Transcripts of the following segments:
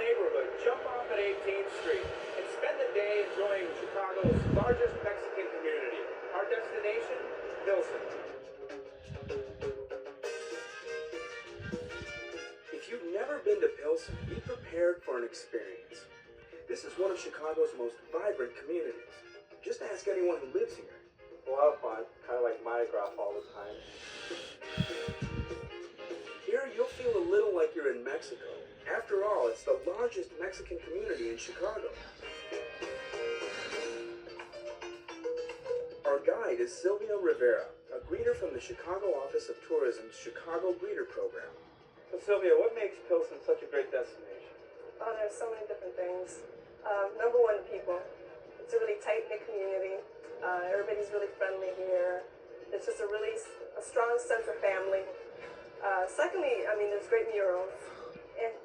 neighborhood, jump off at 18th Street and spend the day enjoying Chicago's largest Mexican community. Our destination, Pilsen. If you've never been to Pilsen, be prepared for an experience. This is one of Chicago's most vibrant communities. Just ask anyone who lives here. A lot of fun, kind of like Mardi Gras all the time. Here, you'll feel a little like you're in Mexico. After all, it's the largest Mexican community in Chicago. Our guide is Sylvia Rivera, a greeter from the Chicago Office of Tourism's Chicago Greeter Program. So Sylvia, what makes Pilsen such a great destination? Oh, there's so many different things. Number one, people. It's a really tight-knit community. Everybody's really friendly here. It's just a strong sense of family. Secondly, I mean, there's great murals. And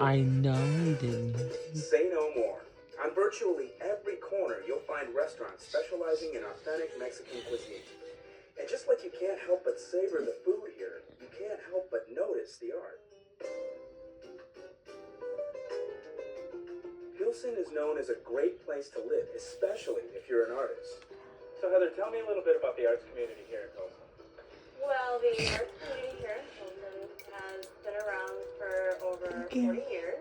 I know he didn't. Say no more. On virtually every corner, you'll find restaurants specializing in authentic Mexican cuisine. And just like you can't help but savor the food here, you can't help but notice the art. Pilsen is known as a great place to live, especially if you're an artist. So Heather, tell me a little bit about the arts community here in Pilsen. Well, the arts community here in Pilsen has been around for over 40 years.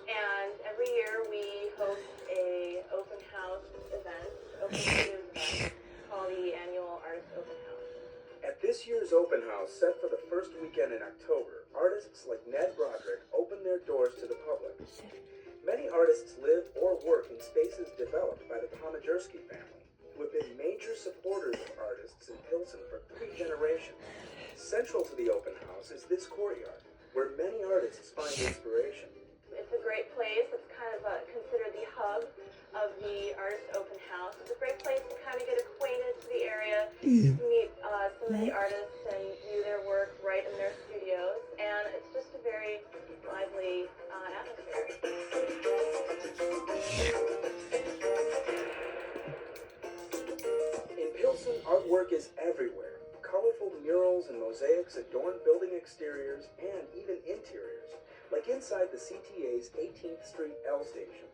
And every year we host a open house event, open studios event, called the Annual Arts Open House. At this year's open house, set for the first weekend in October, artists like Ned Broderick open their doors to the public. Many artists live or work in spaces developed by the Pomajerski family, who have been major supporters of artists in Pilsen for 3 generations. Central to the open house is this courtyard, where many artists find inspiration. It's a great place. It's kind of considered the hub of the Arts Open House. It's a great place to kind of get acquainted to the area, to meet some of the artists and view their work right in their studios. And it's just a very lively atmosphere. In Pilsen, artwork is everywhere. Colorful murals and mosaics adorn building exteriors and even interiors, like inside the CTA's 18th Street L station.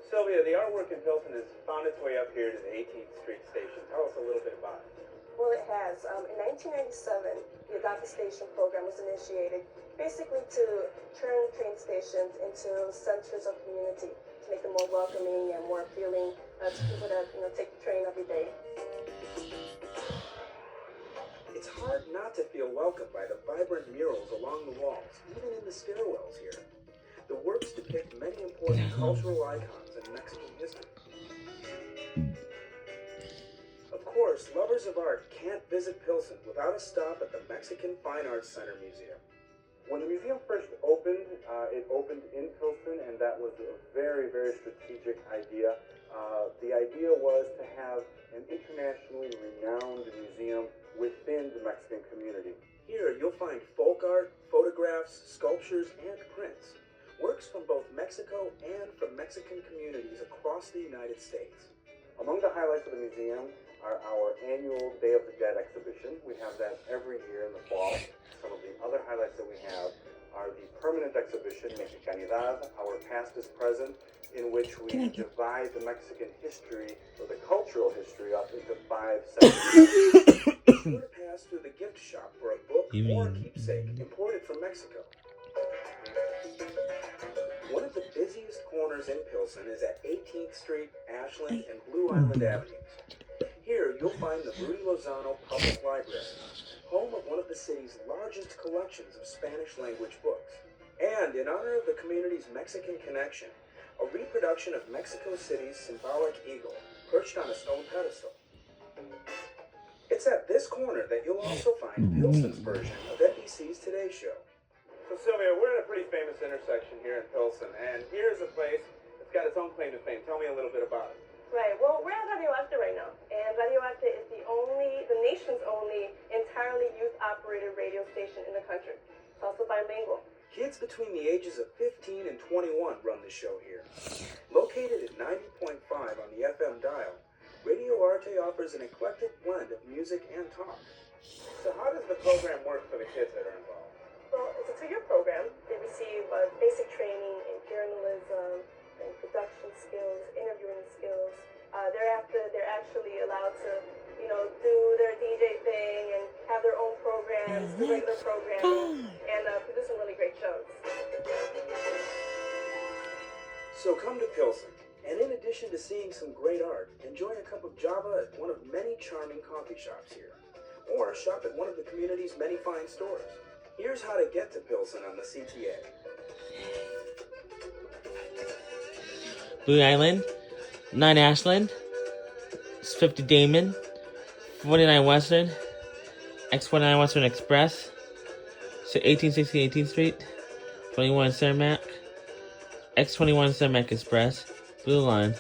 Sylvia, the artwork in Pilsen has found its way up here to the 18th Street station. Tell us a little bit about it. Well, it has. In 1997, the Adopt a Station program was initiated, basically to turn train stations into centers of community, to make them more welcoming and more appealing to people that take the train every day. It's hard not to feel welcomed by the vibrant murals along the walls, even in the stairwells here. The works depict many important cultural icons in Mexican history. Of course, lovers of art can't visit Pilsen without a stop at the Mexican Fine Arts Center Museum. When the museum first opened, it opened in Pilsen, and that was a very, very strategic idea. The idea was to have an internationally renowned museum within the Mexican community. Here, you'll find folk art, photographs, sculptures, and prints. Works from both Mexico and from Mexican communities across the United States. Among the highlights of the museum are our annual Day of the Dead exhibition. We have that every year in the fall. Some of the other highlights that we have are the permanent exhibition, Mexicanidad, Our Past is Present, in which we divide the Mexican history, or the cultural history, up into 5 sections. Be sure to pass through the gift shop for a book or a keepsake imported from Mexico. One of the busiest corners in Pilsen is at 18th Street, Ashland, and Blue Island Avenues. Here, you'll find the Rudy Lozano Public Library, home of one of the city's largest collections of Spanish-language books. And in honor of the community's Mexican connection, a reproduction of Mexico City's symbolic eagle, perched on a stone pedestal. It's at this corner that you'll also find Pilsen's version of NBC's Today Show. So Sylvia, we're at a pretty famous intersection here in Pilsen, and here's a place that's got its own claim to fame. Tell me a little bit about it. Right. Well, we're at Radio Acta right now, and Radio Acta is the nation's only entirely youth-operated radio station in the country. It's also bilingual. Kids between the ages of 15 and 21 run the show here. Located at 90.5 on the FM dial, Radio Arte offers an eclectic blend of music and talk. So how does the program work for the kids that are involved? Well, it's a 2-year program. They receive basic training and producing really great shows. So come to Pilsen, and in addition to seeing some great art, enjoy a cup of Java at one of many charming coffee shops here, or shop at one of the community's many fine stores. Here's how to get to Pilsen on the CTA. Blue Island, 9 Ashland, 50 Damon, 49 Western, X49 Western Express, 1860 18th Street, 21 Cermak, X21 Cermak Express, Blue Line.